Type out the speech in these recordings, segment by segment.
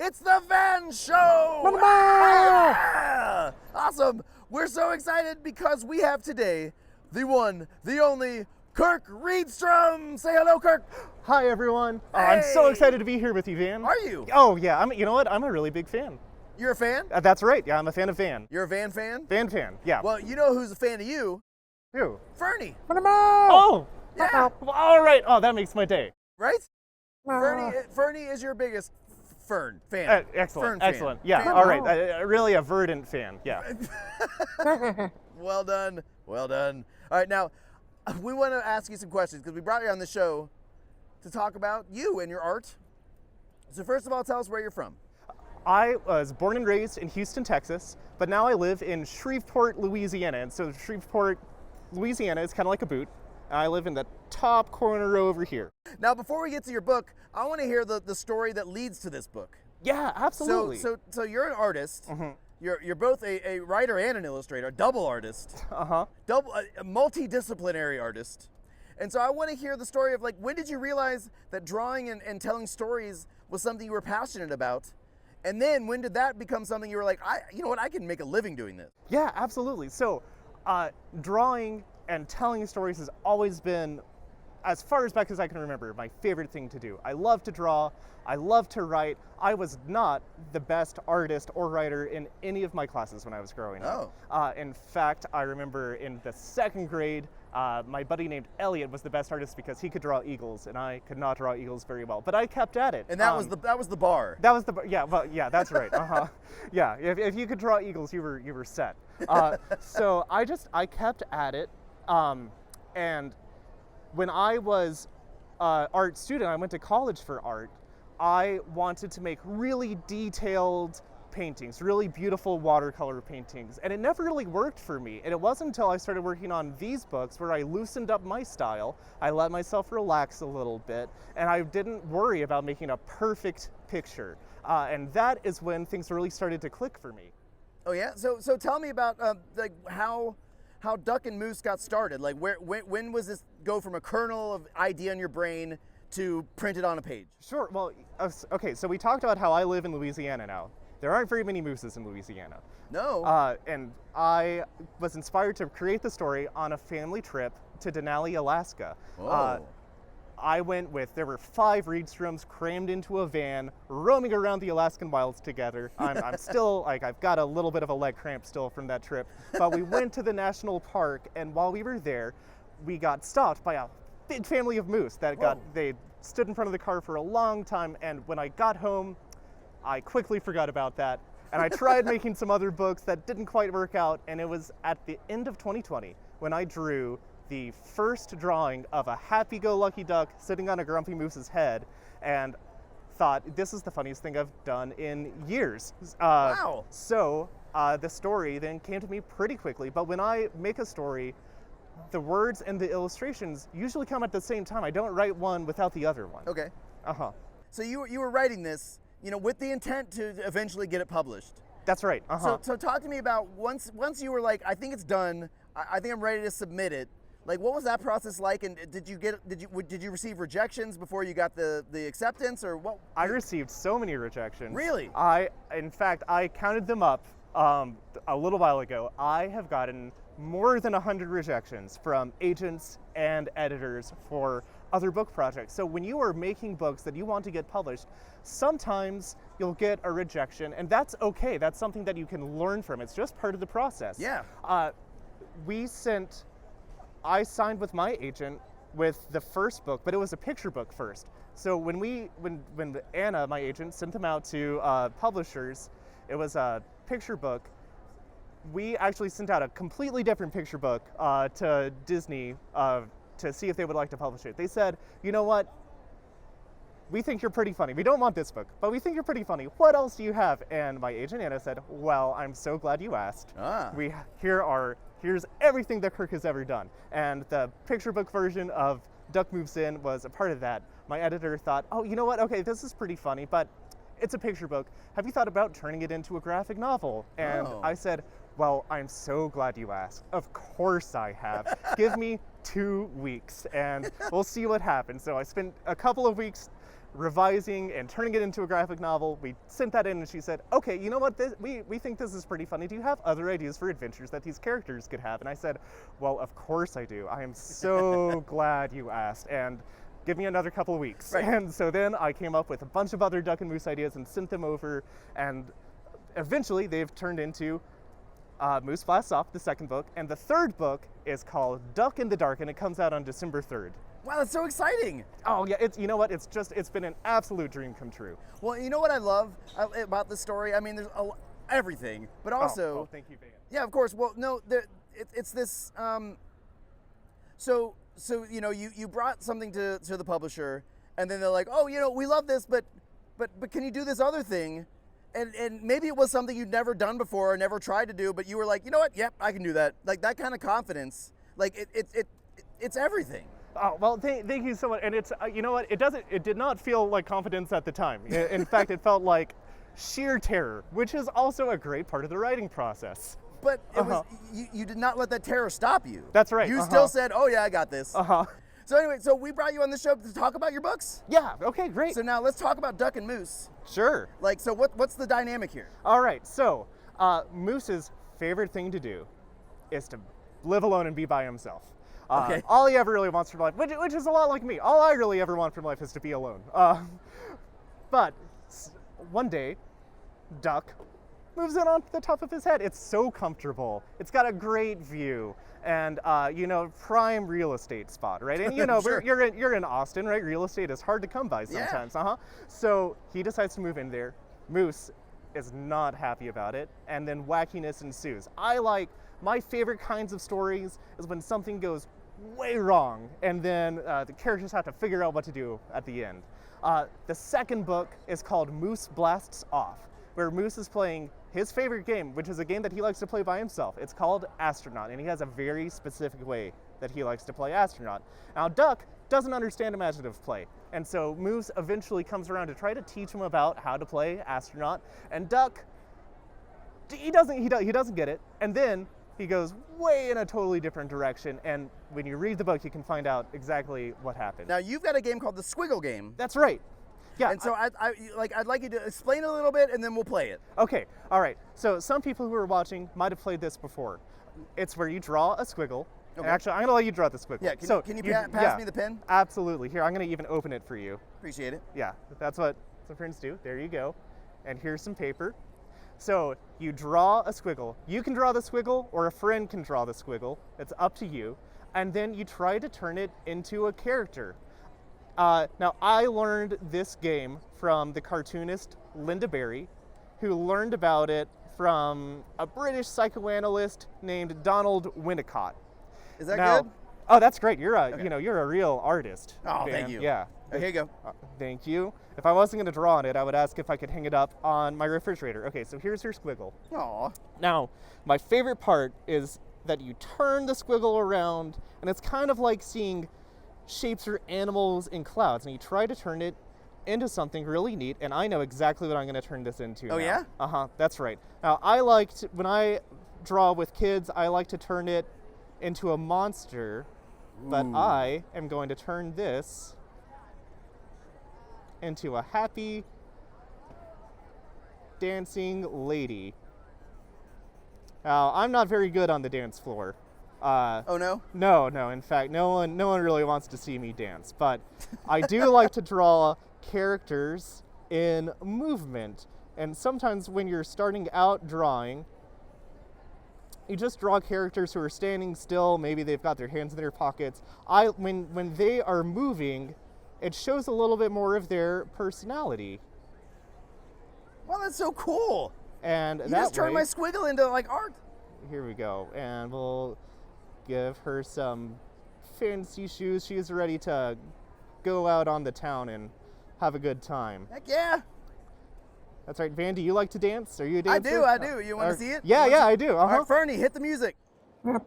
It's the Van Show! Mama! Yeah! Awesome! We're so excited because we have today the one, the only, Kirk Reedstrom! Say hello, Kirk! Hi, everyone. I'm so Hey! excited to be here with you, Van. Are you? Oh, yeah. You know what? I'm a really big fan. You're a fan? That's right. Yeah, I'm a fan of Van. You're a Van fan? Van fan. Yeah. Well, you know who's a fan of you? Who? Fernie. Oh! Yeah. All right. Oh, that makes my day. Right? Fernie is your biggest fan. Excellent. Fern fan. Excellent. Yeah. Fan. All right. Really a verdant fan. Yeah. Well done. Well done. All right, now, we want to ask you some questions because we brought you on the show to talk about you and your art. So first of all, tell us where you're from. I was born and raised in Houston, Texas, but now I live in Shreveport, Louisiana. And so Shreveport, Louisiana is kind of like a boot. I live in the top corner over here. Now, before we get to your book, I want to hear the story that leads to this book. Yeah, absolutely. So you're an artist. Mhm. You're both a writer and an illustrator, a double artist, Uh-huh. a multidisciplinary artist. And so I want to hear the story of, like, when did you realize that drawing and telling stories was something you were passionate about? And then when did that become something you were like, you know what, I can make a living doing this? Yeah, absolutely. So, drawing and telling stories has always been, as far as back as I can remember, my favorite thing to do. I love to draw. I love to write. I was not the best artist or writer in any of my classes when I was growing up. In fact, I remember in the second grade, my buddy named Elliot was the best artist because he could draw eagles, and I could not draw eagles very well. But I kept at it. And that was the bar. That was the yeah. Well, yeah, that's right. Yeah. If you could draw eagles, you were set. So I kept at it, and when I was an art student, I went to college for art. I wanted to make really detailed paintings, really beautiful watercolor paintings, and it never really worked for me. And it wasn't until I started working on these books where I loosened up my style, I let myself relax a little bit, and I didn't worry about making a perfect picture. And that is when things really started to click for me. Oh yeah. So tell me about like how Duck and Moose got started. Like when was this go from a kernel of idea in your brain to print it on a page? Sure. Well, okay. So we talked about how I live in Louisiana now. There aren't very many mooses in Louisiana. No. And I was inspired to create the story on a family trip to Denali, Alaska. Oh. There were 5 Reedstroms crammed into a van, roaming around the Alaskan wilds together. I'm still, I've got a little bit of a leg cramp still from that trip. But we went to the national park, and while we were there, we got stopped by a big family of moose they stood in front of the car for a long time, and when I got home, I quickly forgot about that, and I tried making some other books that didn't quite work out, and it was at the end of 2020 when I drew the first drawing of a happy-go-lucky duck sitting on a grumpy moose's head, and thought, this is the funniest thing I've done in years. Wow. So the story then came to me pretty quickly, but when I make a story, the words and the illustrations usually come at the same time. I don't write one without the other one. Okay. Uh-huh. So you were writing this, with the intent to eventually get it published. That's right. Uh-huh. So talk to me about once you were like, I think it's done. I think I'm ready to submit it. Like, what was that process like? And did you receive rejections before you got the acceptance, or what? I received so many rejections. Really? In fact, I counted them up a little while ago. I have gotten more than 100 rejections from agents and editors for other book projects. So when you are making books that you want to get published, sometimes you'll get a rejection, and that's okay. That's something that you can learn from. It's just part of the process. Yeah. I signed with my agent with the first book, but it was a picture book first. So when Anna, my agent, sent them out to publishers, it was a picture book. We actually sent out a completely different picture book to Disney to see if they would like to publish it. They said, you know what? We think you're pretty funny. We don't want this book, but we think you're pretty funny. What else do you have? And my agent Anna said, well, I'm so glad you asked. Here's everything that Kirk has ever done. And the picture book version of Duck Moves In was a part of that. My editor thought, oh, you know what? Okay, this is pretty funny, but it's a picture book. Have you thought about turning it into a graphic novel? And I said, well, I'm so glad you asked. Of course I have. Give me 2 weeks and we'll see what happens. So I spent a couple of weeks revising and turning it into a graphic novel. We sent that in and she said, okay, you know what, we think this is pretty funny. Do you have other ideas for adventures that these characters could have? And I said, well, of course I do. I am so glad you asked, and give me another couple of weeks. Right. And so then I came up with a bunch of other Duck and Moose ideas and sent them over, and eventually they've turned into Moose Blasts Off, the second book, and the third book is called Duck in the Dark, and it comes out on December 3rd. Wow, that's so exciting. Oh yeah, you know what? It's been an absolute dream come true. Well, you know what I love about this story? I mean, there's everything, but also... Oh, thank you, Van. Yeah, of course. Well, no, it's this... So you know, you brought something to the publisher, and then they're like, oh, you know, we love this, but can you do this other thing? And maybe it was something you'd never done before or never tried to do, but you were like, you know what? Yep, I can do that. Like that kind of confidence. Like it's everything. Oh, well, thank you so much. And it's, you know what, it did not feel like confidence at the time. In fact, it felt like sheer terror, which is also a great part of the writing process. But it was, you did not let that terror stop you. That's right. You still said, oh yeah, I got this. So anyway, so we brought you on the show to talk about your books. Yeah, okay, great. So now let's talk about Duck and Moose. Sure. Like, so what's the dynamic here? All right, so Moose's favorite thing to do is to live alone and be by himself. Okay. All he ever really wants from life, which is a lot like me, all I really ever want from life is to be alone. But one day, Duck moves in on the top of his head. It's so comfortable. It's got a great view, and you know, prime real estate spot, right? And you know, Sure. you're in Austin, right? Real estate is hard to come by sometimes. Yeah. So he decides to move in there. Moose is not happy about it, and then wackiness ensues. My favorite kinds of stories is when something goes way wrong, and then the characters have to figure out what to do at the end. The second book is called Moose Blasts Off, where Moose is playing his favorite game, which is a game that he likes to play by himself. It's called Astronaut, and he has a very specific way that he likes to play Astronaut. Now, Duck doesn't understand imaginative play, and so Moose eventually comes around to try to teach him about how to play Astronaut, and Duck, he doesn't get it, and then he goes way in a totally different direction, and when you read the book, you can find out exactly what happened. Now you've got a game called the Squiggle game. That's right. Yeah. And so I'd like you to explain a little bit, and then we'll play it. Okay. All right. So some people who are watching might have played this before. It's where you draw a squiggle. Okay. Actually, I'm gonna let you draw the squiggle. Yeah. Can you pass me the pen? Absolutely. Here, I'm gonna even open it for you. Appreciate it. Yeah. That's what some friends do. There you go. And here's some paper. So you draw a squiggle. You can draw the squiggle, or a friend can draw the squiggle. It's up to you. And then you try to turn it into a character. Now, I learned this game from the cartoonist Linda Berry, who learned about it from a British psychoanalyst named Donald Winnicott. Is that Now, good? Oh, that's great. You're a real artist. Oh, Van. thank you. Yeah. Okay, here you go. Thank you. If I wasn't going to draw on it, I would ask if I could hang it up on my refrigerator. Okay, so here's your squiggle. Aw. Now, my favorite part is that you turn the squiggle around, and it's kind of like seeing shapes or animals in clouds, and you try to turn it into something really neat, and I know exactly what I'm going to turn this into now. Oh, yeah? That's right. Now, when I draw with kids, I like to turn it into a monster, but I am going to turn this into a happy, dancing lady. Now, I'm not very good on the dance floor. Oh no? No. In fact, no one really wants to see me dance. But I do like to draw characters in movement. And sometimes when you're starting out drawing, you just draw characters who are standing still. Maybe they've got their hands in their pockets. When they are moving, it shows a little bit more of their personality. Well, that's so cool. And You that just turned way, my squiggle into like art. here we go. And we'll give her some fancy shoes. She's ready to go out on the town and have a good time. Heck yeah. That's right. Van, do you like to dance? Are you a dancer? I do. You want to see it? Yeah, I do. All right, Fernie, hit the music. Van,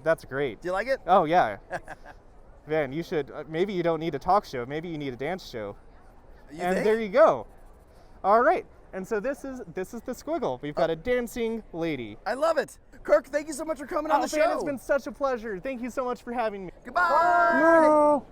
that's great. Do you like it? Oh, yeah. Van, you should, maybe you don't need a talk show. Maybe you need a dance show. You And think? there you go. All right. And so this is the squiggle. We've got a dancing lady. I love it. Kirk, thank you so much for coming on the show. Dan, it's been such a pleasure. Thank you so much for having me. Goodbye. No.